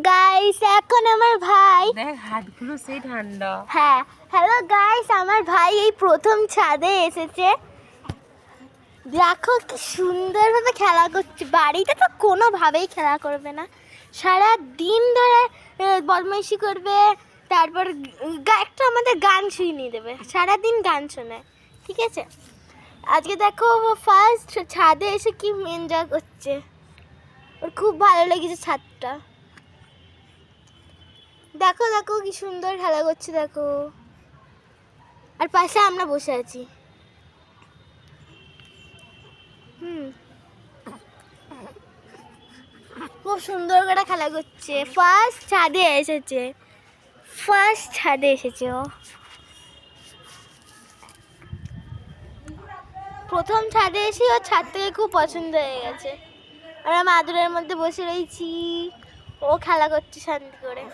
Guys, এখন আমার ভাই দেখ হাতগুলো সেই ঠান্ডা। হ্যাঁ, হ্যালো গাইস, আমার ভাই এই প্রথম ছাদে এসেছে। দেখো কি সুন্দরভাবে খেলা করছে। বাড়িতে তো কোনোভাবেই খেলা করবে না, সারা দিন ধরে বদমাইশি করবে। তারপর একটা আমাদের গান শুনিয়ে দেবে, সারাদিন গান শোনায়। ঠিক আছে, আজকে দেখো ফার্স্ট ছাদে এসে কি এনজয় করছে। ওর খুব ভালো লেগেছে ছাদটা। দেখো দেখো কি সুন্দর খেলা করছে দেখো। আর পাশে আমরা বসে আছি। খুব সুন্দর করে খেলা করছে। ফার্স্ট ছাদে এসেছে, ও প্রথম ছাদে এসে ও ছাদ থেকে খুব পছন্দ হয়ে গেছে। আমরা মাদুরের মধ্যে বসে রয়েছি, ও খেলা করছে শান্তি করে।